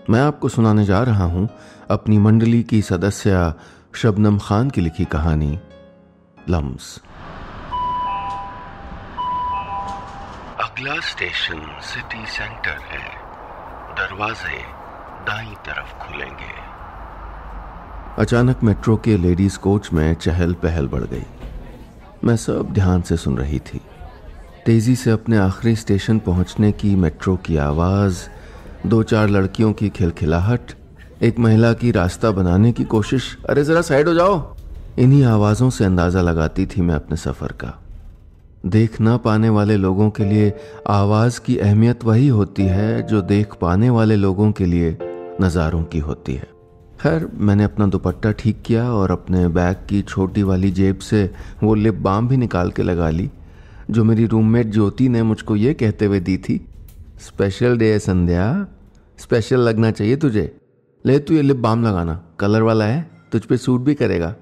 मैं आपको सुनाने जा रहा हूं अपनी मंडली की सदस्य शबनम खान की लिखी कहानी लम्स। अगला स्टेशन सिटी सेंटर है। दरवाजे दाईं तरफ खुलेंगे। अचानक मेट्रो के लेडीज कोच में चहल पहल बढ़ गई। मैं सब ध्यान से सुन रही थी। तेजी से अपने आखिरी स्टेशन पहुंचने की मेट्रो की आवाज, 2-4 लड़कियों की खिलखिलाहट, एक महिला की रास्ता बनाने की कोशिश, अरे जरा साइड हो जाओ, इन्हीं आवाजों से अंदाजा लगाती थी मैं अपने सफर का। देख ना पाने वाले लोगों के लिए आवाज की अहमियत वही होती है जो देख पाने वाले लोगों के लिए नज़ारों की होती है। खैर, मैंने अपना दुपट्टा ठीक किया और अपने बैग की छोटी वाली जेब से वो लिप बाम भी निकाल के लगा ली जो मेरी रूममेट ज्योति ने मुझको ये कहते हुए दी थी, स्पेशल डे है संध्या, स्पेशल लगना चाहिए तुझे, ले तू ये लिप बाम लगाना, कलर वाला है, तुझ पे सूट भी करेगा।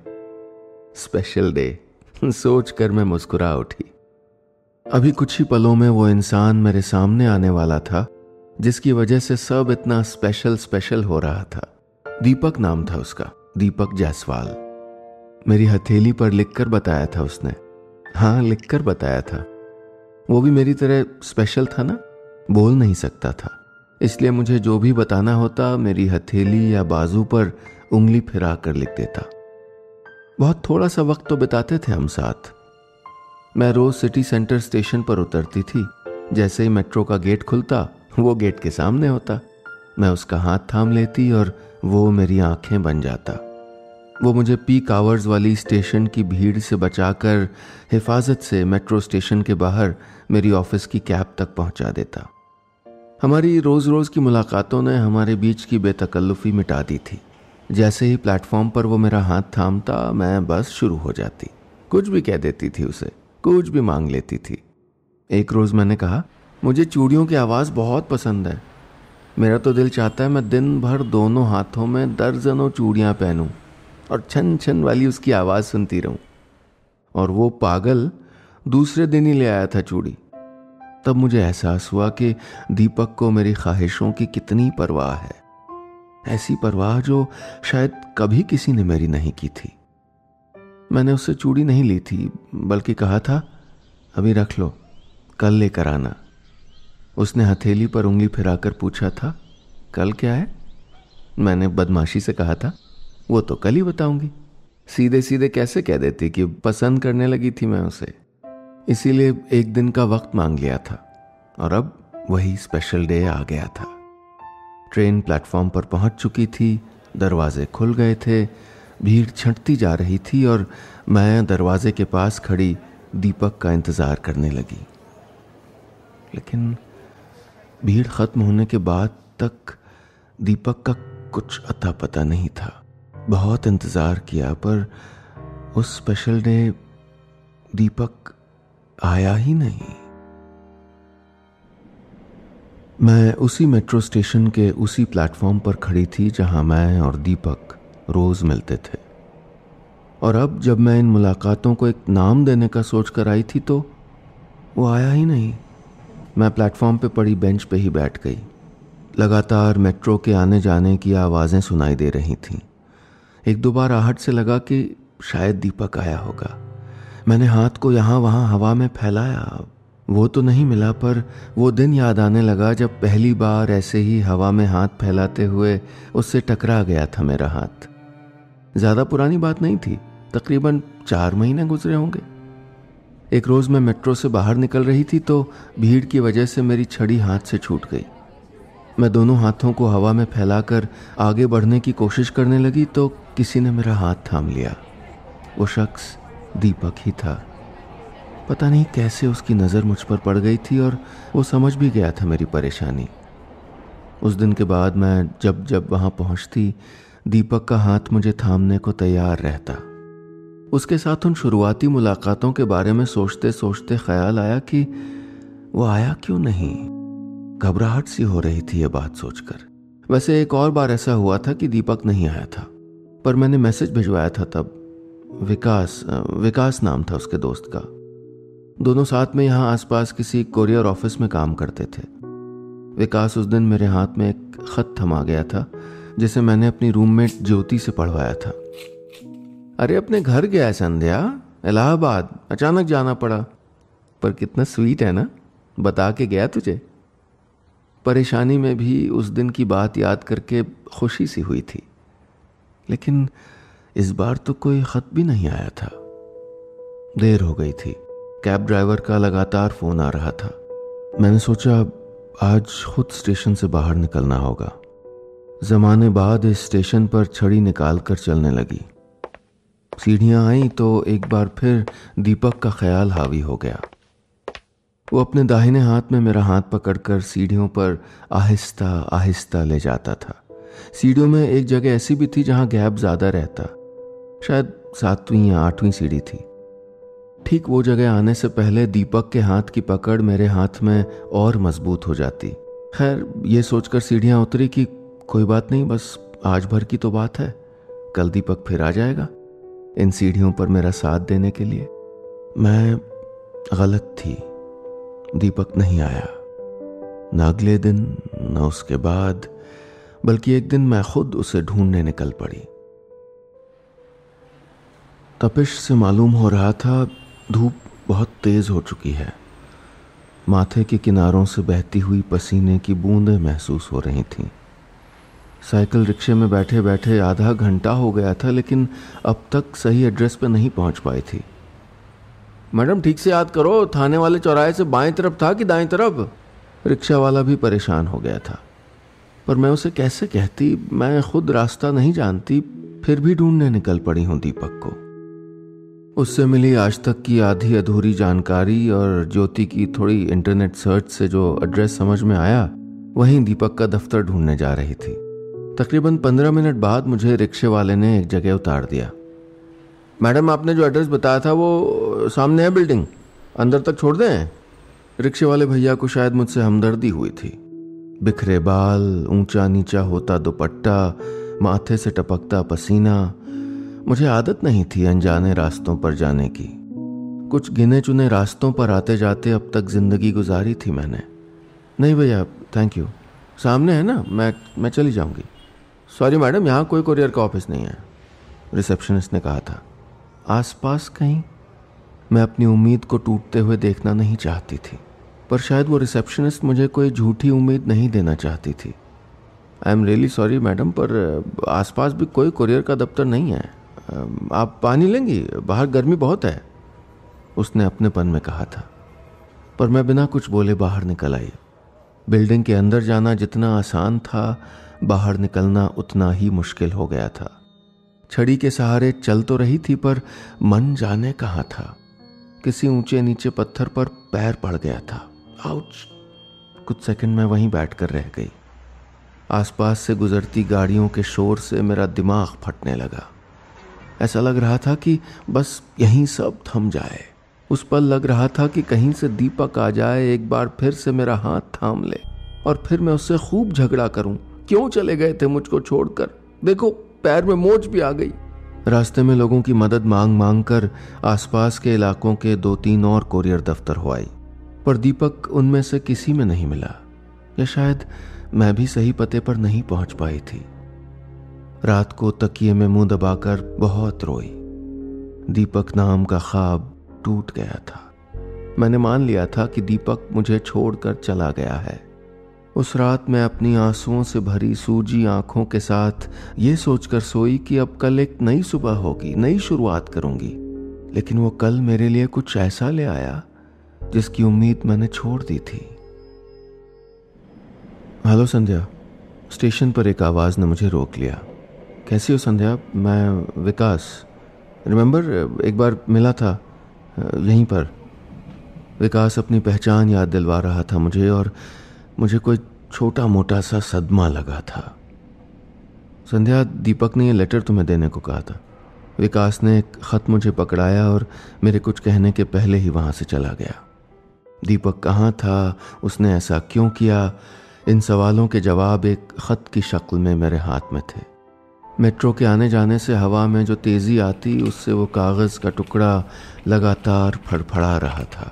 स्पेशल डे सोच कर मैं मुस्कुरा उठी। अभी कुछ ही पलों में वो इंसान मेरे सामने आने वाला था जिसकी वजह से सब इतना स्पेशल हो रहा था। दीपक नाम था उसका, दीपक जायसवाल। मेरी हथेली पर लिखकर बताया था उसने। हाँ, लिखकर बताया था। वो भी मेरी तरह स्पेशल था ना, बोल नहीं सकता था, इसलिए मुझे जो भी बताना होता मेरी हथेली या बाजू पर उंगली फिरा कर लिख देता। बहुत थोड़ा सा वक्त तो बिताते थे हम साथ। मैं रोज सिटी सेंटर स्टेशन पर उतरती थी। जैसे ही मेट्रो का गेट खुलता वो गेट के सामने होता। मैं उसका हाथ थाम लेती और वो मेरी आंखें बन जाता। वो मुझे पीक आवर्स वाली स्टेशन की भीड़ से बचाकर हिफाजत से मेट्रो स्टेशन के बाहर मेरी ऑफिस की कैब तक पहुंचा देता। हमारी रोज रोज की मुलाकातों ने हमारे बीच की बेतकल्लुफी मिटा दी थी। जैसे ही प्लेटफॉर्म पर वो मेरा हाथ थामता मैं बस शुरू हो जाती। कुछ भी कह देती थी उसे, कुछ भी मांग लेती थी। एक रोज मैंने कहा, मुझे चूड़ियों की आवाज़ बहुत पसंद है। मेरा तो दिल चाहता है मैं दिन भर दोनों हाथों में दर्जनों चूड़ियाँ पहनूं और छन छन वाली उसकी आवाज़ सुनती रहूं। और वो पागल दूसरे दिन ही ले आया था चूड़ी। तब मुझे एहसास हुआ कि दीपक को मेरी ख्वाहिशों की कितनी परवाह है, ऐसी परवाह जो शायद कभी किसी ने मेरी नहीं की थी। मैंने उससे चूड़ी नहीं ली थी, बल्कि कहा था, अभी रख लो, कल लेकर आना। उसने हथेली पर उंगली फिराकर पूछा था, कल क्या है? मैंने बदमाशी से कहा था, वो तो कल ही बताऊंगी। सीधे सीधे कैसे कह देती कि पसंद करने लगी थी मैं उसे। इसीलिए एक दिन का वक्त मांग लिया था और अब वही स्पेशल डे आ गया था। ट्रेन प्लेटफॉर्म पर पहुंच चुकी थी, दरवाजे खुल गए थे, भीड़ छंटती जा रही थी और मैं दरवाजे के पास खड़ी दीपक का इंतज़ार करने लगी। लेकिन भीड़ खत्म होने के बाद तक दीपक का कुछ अता पता नहीं था। बहुत इंतज़ार किया पर उस स्पेशल डे दीपक आया ही नहीं। मैं उसी मेट्रो स्टेशन के उसी प्लेटफॉर्म पर खड़ी थी जहां मैं और दीपक रोज मिलते थे। और अब जब मैं इन मुलाकातों को एक नाम देने का सोचकर आई थी तो वो आया ही नहीं। मैं प्लेटफॉर्म पे पड़ी बेंच पे ही बैठ गई। लगातार मेट्रो के आने जाने की आवाज़ें सुनाई दे रही थीं। एक दो बार आहट से लगा कि शायद दीपक आया होगा। मैंने हाथ को यहाँ वहाँ हवा में फैलाया, वो तो नहीं मिला, पर वो दिन याद आने लगा जब पहली बार ऐसे ही हवा में हाथ फैलाते हुए उससे टकरा गया था मेरा हाथ। ज़्यादा पुरानी बात नहीं थी, तकरीबन 4 महीने गुजरे होंगे। एक रोज़ मैं मेट्रो से बाहर निकल रही थी तो भीड़ की वजह से मेरी छड़ी हाथ से छूट गई। मैं दोनों हाथों को हवा में फैलाकर आगे बढ़ने की कोशिश करने लगी तो किसी ने मेरा हाथ थाम लिया। वो शख्स दीपक ही था। पता नहीं कैसे उसकी नज़र मुझ पर पड़ गई थी और वो समझ भी गया था मेरी परेशानी। उस दिन के बाद मैं जब जब वहाँ पहुँचती दीपक का हाथ मुझे थामने को तैयार रहता। उसके साथ उन शुरुआती मुलाकातों के बारे में सोचते सोचते ख्याल आया कि वो आया क्यों नहीं। घबराहट सी हो रही थी ये बात सोचकर। वैसे एक और बार ऐसा हुआ था कि दीपक नहीं आया था, पर मैंने मैसेज भिजवाया था तब। विकास नाम था उसके दोस्त का। दोनों साथ में यहाँ आसपास किसी कोरियर ऑफिस में काम करते थे। विकास उस दिन मेरे हाथ में एक खत थमा गया था जिसे मैंने अपनी रूममेट ज्योति से पढ़वाया था। अरे अपने घर गया है संध्या, इलाहाबाद, अचानक जाना पड़ा। पर कितना स्वीट है ना, बता के गया तुझे। परेशानी में भी उस दिन की बात याद करके खुशी सी हुई थी, लेकिन इस बार तो कोई खत भी नहीं आया था। देर हो गई थी, कैब ड्राइवर का लगातार फोन आ रहा था। मैंने सोचा आज खुद स्टेशन से बाहर निकलना होगा। जमाने बाद इस स्टेशन पर छड़ी निकाल कर चलने लगी। सीढ़ियां आई तो एक बार फिर दीपक का ख्याल हावी हो गया। वो अपने दाहिने हाथ में मेरा हाथ पकड़कर सीढ़ियों पर आहिस्ता आहिस्ता ले जाता था। सीढ़ियों में एक जगह ऐसी भी थी जहां गैप ज्यादा रहता, शायद 7वीं या 8वीं सीढ़ी थी। ठीक वो जगह आने से पहले दीपक के हाथ की पकड़ मेरे हाथ में और मजबूत हो जाती। खैर ये सोचकर सीढ़ियां उतरी कि कोई बात नहीं, बस आज भर की तो बात है, कल दीपक फिर आ जाएगा इन सीढ़ियों पर मेरा साथ देने के लिए। मैं गलत थी, दीपक नहीं आया। न अगले दिन न उसके बाद, बल्कि एक दिन मैं खुद उसे ढूंढने निकल पड़ी। तपिश से मालूम हो रहा था धूप बहुत तेज हो चुकी है। माथे के किनारों से बहती हुई पसीने की बूंदें महसूस हो रही थीं। साइकिल रिक्शे में बैठे बैठे आधा घंटा हो गया था, लेकिन अब तक सही एड्रेस पर नहीं पहुंच पाई थी। मैडम ठीक से याद करो, थाने वाले चौराहे से बाएं तरफ था कि दाएं तरफ? रिक्शा वाला भी परेशान हो गया था, पर मैं उसे कैसे कहती, मैं खुद रास्ता नहीं जानती, फिर भी ढूंढने निकल पड़ी हूं दीपक को। उससे मिली आज तक की आधी अधूरी जानकारी और ज्योति की थोड़ी इंटरनेट सर्च से जो एड्रेस समझ में आया, वहीं दीपक का दफ्तर ढूंढने जा रही थी। तकरीबन 15 मिनट बाद मुझे रिक्शे वाले ने एक जगह उतार दिया। मैडम आपने जो एड्रेस बताया था वो सामने है बिल्डिंग, अंदर तक छोड़ दें? रिक्शे वाले भैया को शायद मुझसे हमदर्दी हुई थी। बिखरे बाल, ऊंचा नीचा होता दुपट्टा, माथे से टपकता पसीना। मुझे आदत नहीं थी अनजाने रास्तों पर जाने की। कुछ गिने चुने रास्तों पर आते जाते अब तक जिंदगी गुजारी थी मैंने। नहीं भैया थैंक यू, सामने है ना, मैं चली जाऊंगी। सॉरी मैडम, यहाँ कोई कुरियर का ऑफिस नहीं है, रिसेप्शनिस्ट ने कहा था। आसपास कहीं? मैं अपनी उम्मीद को टूटते हुए देखना नहीं चाहती थी, पर शायद वो रिसेप्शनिस्ट मुझे कोई झूठी उम्मीद नहीं देना चाहती थी। I am really sorry madam, पर आसपास भी कोई कुरियर का दफ्तर नहीं है। आप पानी लेंगी? बाहर गर्मी बहुत है, उसने अपनेपन में कहा था। पर मैं बिना कुछ बोले बाहर निकल आई। बिल्डिंग के अंदर जाना जितना आसान था, बाहर निकलना उतना ही मुश्किल हो गया था। छड़ी के सहारे चल तो रही थी, पर मन जाने कहाँ था। किसी ऊंचे नीचे पत्थर पर पैर पड़ गया था। आउच! कुछ सेकंड में वहीं बैठकर रह गई। आसपास से गुजरती गाड़ियों के शोर से मेरा दिमाग फटने लगा। ऐसा लग रहा था कि बस यहीं सब थम जाए। उस पल लग रहा था कि कहीं से दीपक आ जाए, एक बार फिर से मेरा हाथ थाम ले और फिर मैं उससे खूब झगड़ा करूं। क्यों चले गए थे मुझको छोड़कर? देखो पैर में मोच भी आ गई। रास्ते में लोगों की मदद मांग मांग कर आसपास के इलाकों के 2-3 और कुरियर दफ्तर हो आई, पर दीपक उनमें से किसी में नहीं मिला, या शायद मैं भी सही पते पर नहीं पहुंच पाई थी। रात को तकिए में मुंह दबाकर बहुत रोई। दीपक नाम का ख्वाब टूट गया था। मैंने मान लिया था कि दीपक मुझे छोड़कर चला गया है। उस रात मैं अपनी आंसुओं से भरी सूजी आंखों के साथ ये सोचकर सोई कि अब कल एक नई सुबह होगी, नई शुरुआत करूंगी। लेकिन वो कल मेरे लिए कुछ ऐसा ले आया जिसकी उम्मीद मैंने छोड़ दी थी। हेलो संध्या, स्टेशन पर एक आवाज ने मुझे रोक लिया। कैसी हो संध्या? मैं विकास, रिमेंबर एक बार मिला था यहीं पर। विकास अपनी पहचान याद दिलवा रहा था मुझे, और मुझे कोई छोटा मोटा सा सदमा लगा था। संध्या, दीपक ने ये लेटर तुम्हें देने को कहा था। विकास ने एक खत मुझे पकड़ाया और मेरे कुछ कहने के पहले ही वहां से चला गया। दीपक कहाँ था, उसने ऐसा क्यों किया, इन सवालों के जवाब एक खत की शक्ल में मेरे हाथ में थे। मेट्रो के आने जाने से हवा में जो तेजी आती, उससे वो कागज का टुकड़ा लगातार फड़फड़ा रहा था।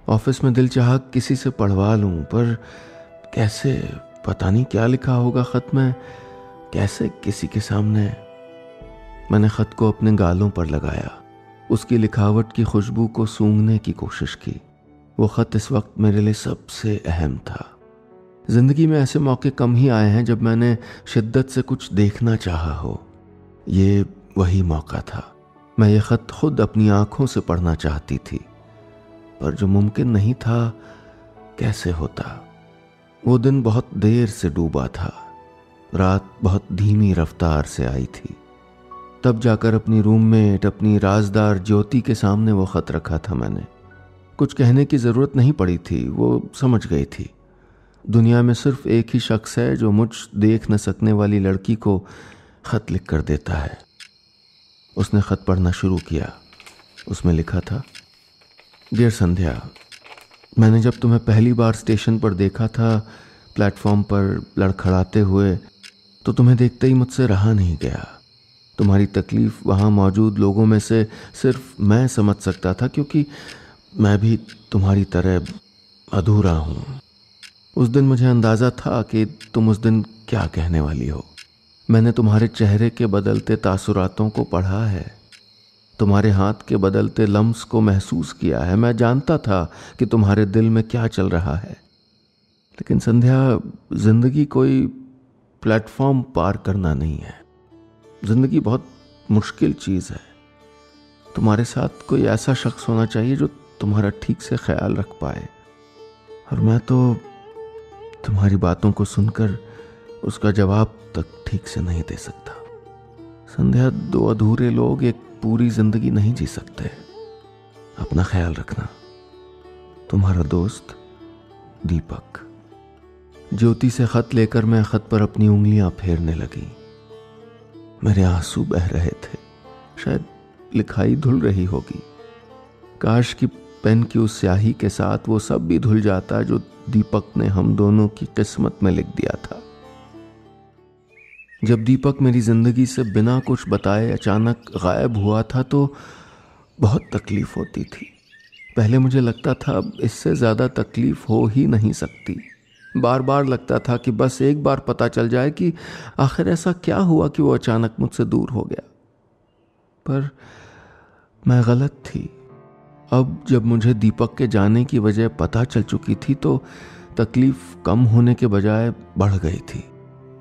ऑफिस में दिल चाहा किसी से पढ़वा लूं, पर कैसे, पता नहीं क्या लिखा होगा खत में, कैसे किसी के सामने। मैंने खत को अपने गालों पर लगाया, उसकी लिखावट की खुशबू को सूंघने की कोशिश की। वो खत इस वक्त मेरे लिए सबसे अहम था। जिंदगी में ऐसे मौके कम ही आए हैं जब मैंने शिद्दत से कुछ देखना चाहा हो। ये वही मौका था। मैं ये खत खुद अपनी आंखों से पढ़ना चाहती थी, पर जो मुमकिन नहीं था, कैसे होता। वो दिन बहुत देर से डूबा था, रात बहुत धीमी रफ्तार से आई थी। तब जाकर अपनी रूममेट, अपनी राजदार ज्योति के सामने वो खत रखा था मैंने। कुछ कहने की जरूरत नहीं पड़ी थी, वो समझ गई थी। दुनिया में सिर्फ एक ही शख्स है जो मुझ देख न सकने वाली लड़की को खत लिख कर देता है। उसने खत पढ़ना शुरू किया। उसमें लिखा था, डियर संध्या, मैंने जब तुम्हें पहली बार स्टेशन पर देखा था, प्लेटफॉर्म पर लड़खड़ाते हुए, तो तुम्हें देखते ही मुझसे रहा नहीं गया। तुम्हारी तकलीफ वहाँ मौजूद लोगों में से सिर्फ मैं समझ सकता था, क्योंकि मैं भी तुम्हारी तरह अधूरा हूँ। उस दिन मुझे अंदाज़ा था कि तुम उस दिन क्या कहने वाली हो। मैंने तुम्हारे चेहरे के बदलते तासुरातों को पढ़ा है, तुम्हारे हाथ के बदलते लम्स को महसूस किया है। मैं जानता था कि तुम्हारे दिल में क्या चल रहा है। लेकिन संध्या, जिंदगी कोई प्लेटफॉर्म पार करना नहीं है। जिंदगी बहुत मुश्किल चीज़ है। तुम्हारे साथ कोई ऐसा शख्स होना चाहिए जो तुम्हारा ठीक से ख्याल रख पाए, और मैं तो तुम्हारी बातों को सुनकर उसका जवाब तक ठीक से नहीं दे सकता। संध्या, दो अधूरे लोग एक पूरी जिंदगी नहीं जी सकते। अपना ख्याल रखना। तुम्हारा दोस्त दीपक। ज्योति से खत लेकर मैं खत पर अपनी उंगलियां फेरने लगी। मेरे आंसू बह रहे थे। शायद लिखाई धुल रही होगी। काश कि पेन की उस स्याही के साथ वो सब भी धुल जाता जो दीपक ने हम दोनों की किस्मत में लिख दिया था। जब दीपक मेरी जिंदगी से बिना कुछ बताए अचानक गायब हुआ था तो बहुत तकलीफ होती थी। पहले मुझे लगता था अब इससे ज़्यादा तकलीफ हो ही नहीं सकती। बार बार लगता था कि बस एक बार पता चल जाए कि आखिर ऐसा क्या हुआ कि वो अचानक मुझसे दूर हो गया। पर मैं गलत थी। अब जब मुझे दीपक के जाने की वजह पता चल चुकी थी तो तकलीफ कम होने के बजाय बढ़ गई थी।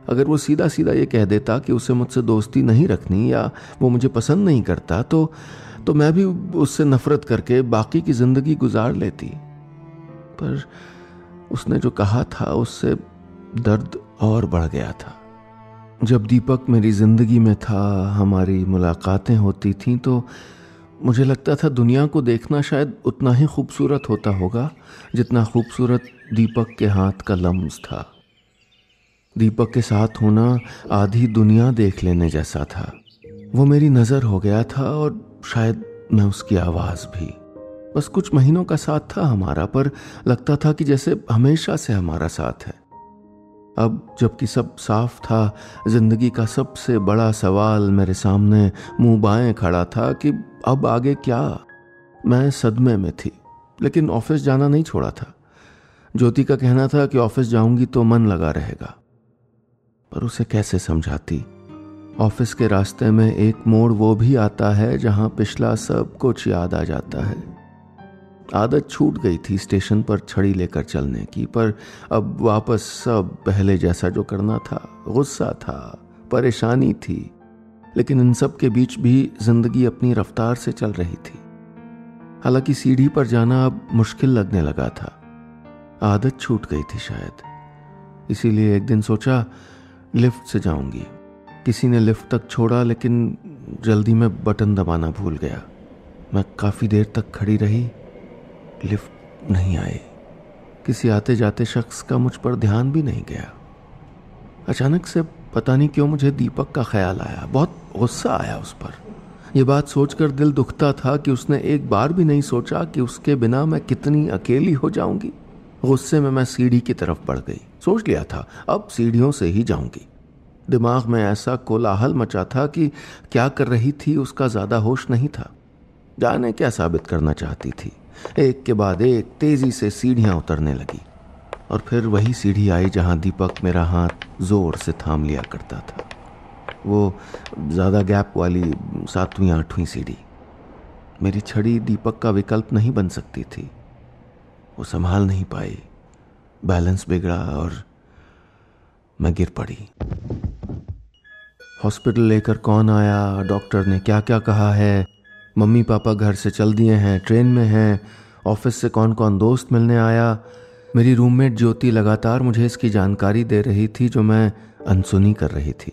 अगर वो सीधा सीधा ये कह देता कि उसे मुझसे दोस्ती नहीं रखनी या वो मुझे पसंद नहीं करता तो मैं भी उससे नफरत करके बाकी की जिंदगी गुजार लेती। पर उसने जो कहा था उससे दर्द और बढ़ गया था। जब दीपक मेरी जिंदगी में था, हमारी मुलाकातें होती थीं तो मुझे लगता था दुनिया को देखना शायद उतना ही खूबसूरत होता होगा जितना खूबसूरत दीपक के हाथ का लम्स था। दीपक के साथ होना आधी दुनिया देख लेने जैसा था। वो मेरी नज़र हो गया था और शायद मैं उसकी आवाज़ भी। बस कुछ महीनों का साथ था हमारा, पर लगता था कि जैसे हमेशा से हमारा साथ है। अब जबकि सब साफ था, जिंदगी का सबसे बड़ा सवाल मेरे सामने मुंह बाएं खड़ा था कि अब आगे क्या। मैं सदमे में थी, लेकिन ऑफिस जाना नहीं छोड़ा था। ज्योति का कहना था कि ऑफिस जाऊंगी तो मन लगा रहेगा, पर उसे कैसे समझाती। ऑफिस के रास्ते में एक मोड़ वो भी आता है जहां पिछला सब कुछ याद आ जाता है। आदत छूट गई थी स्टेशन पर छड़ी लेकर चलने की, पर अब वापस सब पहले जैसा जो करना था। गुस्सा था, परेशानी थी, लेकिन इन सब के बीच भी जिंदगी अपनी रफ्तार से चल रही थी। हालांकि सीढ़ी पर जाना अब मुश्किल लगने लगा था। आदत छूट गई थी शायद। इसीलिए एक दिन सोचा लिफ्ट से जाऊंगी। किसी ने लिफ्ट तक छोड़ा, लेकिन जल्दी में बटन दबाना भूल गया। मैं काफ़ी देर तक खड़ी रही, लिफ्ट नहीं आई। किसी आते जाते शख्स का मुझ पर ध्यान भी नहीं गया। अचानक से पता नहीं क्यों मुझे दीपक का ख्याल आया। बहुत गुस्सा आया उस पर। यह बात सोचकर दिल दुखता था कि उसने एक बार भी नहीं सोचा कि उसके बिना मैं कितनी अकेली हो जाऊंगी। गुस्से में मैं सीढ़ी की तरफ बढ़ गई। सोच लिया था अब सीढ़ियों से ही जाऊंगी। दिमाग में ऐसा कोलाहल मचा था कि क्या कर रही थी उसका ज़्यादा होश नहीं था। जाने क्या साबित करना चाहती थी। एक के बाद एक तेजी से सीढ़ियां उतरने लगी। और फिर वही सीढ़ी आई जहाँ दीपक मेरा हाथ जोर से थाम लिया करता था। वो ज़्यादा गैप वाली 7वीं 8वीं सीढ़ी। मेरी छड़ी दीपक का विकल्प नहीं बन सकती थी। वो संभाल नहीं पाई, बैलेंस बिगड़ा और मैं गिर पड़ी। हॉस्पिटल लेकर कौन आया, डॉक्टर ने क्या क्या कहा है, मम्मी पापा घर से चल दिए हैं, ट्रेन में हैं, ऑफिस से कौन कौन दोस्त मिलने आया। मेरी रूममेट ज्योति लगातार मुझे इसकी जानकारी दे रही थी जो मैं अनसुनी कर रही थी।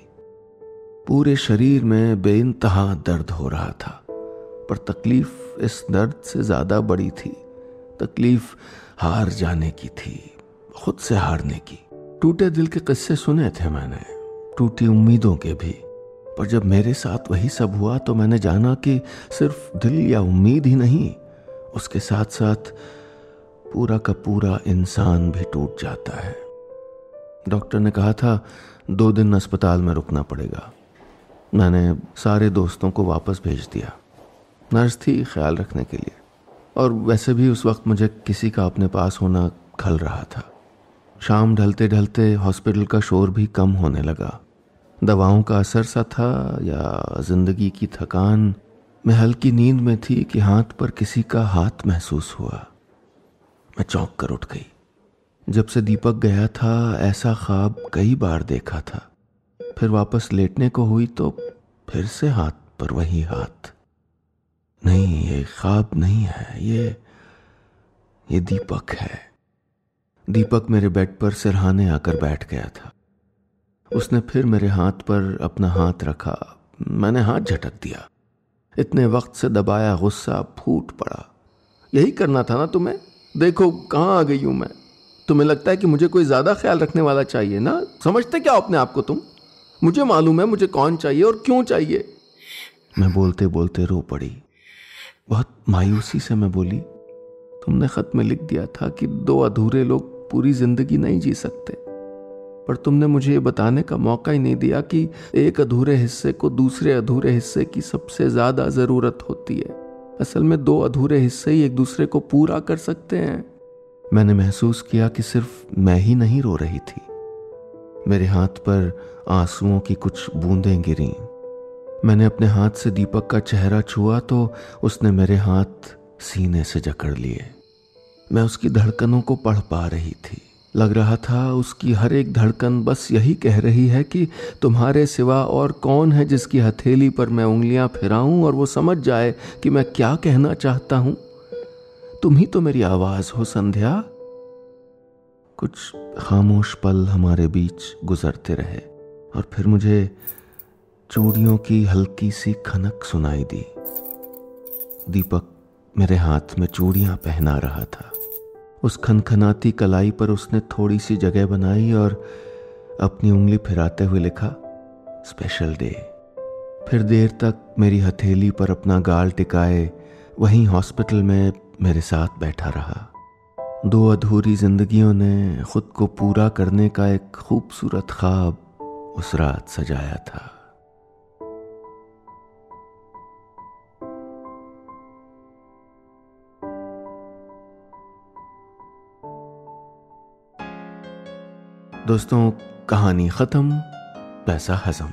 पूरे शरीर में बेइंतहा दर्द हो रहा था, पर तकलीफ इस दर्द से ज़्यादा बड़ी थी। तकलीफ हार जाने की थी, खुद से हारने की। टूटे दिल के किस्से सुने थे मैंने, टूटी उम्मीदों के भी, पर जब मेरे साथ वही सब हुआ तो मैंने जाना कि सिर्फ दिल या उम्मीद ही नहीं, उसके साथ साथ पूरा का पूरा इंसान भी टूट जाता है। डॉक्टर ने कहा था 2 दिन अस्पताल में रुकना पड़ेगा। मैंने सारे दोस्तों को वापस भेज दिया। नर्स थी ख्याल रखने के लिए, और वैसे भी उस वक्त मुझे किसी का अपने पास होना खल रहा था। शाम ढलते ढलते हॉस्पिटल का शोर भी कम होने लगा। दवाओं का असर सा था या जिंदगी की थकान। मैं हल्की नींद में थी कि हाथ पर किसी का हाथ महसूस हुआ। मैं चौंक कर उठ गई। जब से दीपक गया था ऐसा ख्वाब कई बार देखा था। फिर वापस लेटने को हुई तो फिर से हाथ पर वही हाथ। नहीं, ये ख्वाब नहीं है, ये दीपक है। दीपक मेरे बेड पर सिरहाने आकर बैठ गया था। उसने फिर मेरे हाथ पर अपना हाथ रखा। मैंने हाथ झटक दिया। इतने वक्त से दबाया गुस्सा फूट पड़ा। यही करना था ना तुम्हें? देखो कहाँ आ गई हूं मैं। तुम्हें लगता है कि मुझे कोई ज्यादा ख्याल रखने वाला चाहिए ना? समझते क्या अपने आप को तुम? मुझे मालूम है मुझे कौन चाहिए और क्यों चाहिए। मैं बोलते बोलते रो पड़ी। बहुत मायूसी से मैं बोली, तुमने खत में लिख दिया था कि 2 अधूरे लोग पूरी जिंदगी नहीं जी सकते, पर तुमने मुझे ये बताने का मौका ही नहीं दिया कि एक अधूरे हिस्से को दूसरे अधूरे हिस्से की सबसे ज्यादा जरूरत होती है। असल में 2 अधूरे हिस्से ही एक दूसरे को पूरा कर सकते हैं। मैंने महसूस किया कि सिर्फ मैं ही नहीं रो रही थी। मेरे हाथ पर आंसुओं की कुछ बूंदें गिरीं। मैंने अपने हाथ से दीपक का चेहरा छुआ तो उसने मेरे हाथ सीने से जकड़ लिए। मैं उसकी धड़कनों को पढ़ पा रही थी। लग रहा था उसकी हर एक धड़कन बस यही कह रही है कि तुम्हारे सिवा और कौन है जिसकी हथेली पर मैं उंगलियां फिराऊं और वो समझ जाए कि मैं क्या कहना चाहता हूं। तुम ही तो मेरी आवाज हो संध्या। कुछ खामोश पल हमारे बीच गुजरते रहे और फिर मुझे चूड़ियों की हल्की सी खनक सुनाई दी। दीपक मेरे हाथ में चूड़ियां पहना रहा था। उस खनखनाती कलाई पर उसने थोड़ी सी जगह बनाई और अपनी उंगली फिराते हुए लिखा, स्पेशल डे। फिर देर तक मेरी हथेली पर अपना गाल टिकाए वहीं हॉस्पिटल में मेरे साथ बैठा रहा। 2 अधूरी जिंदगियों ने खुद को पूरा करने का एक खूबसूरत ख्वाब उस रात सजाया था। दोस्तों, कहानी खत्म, पैसा हजम।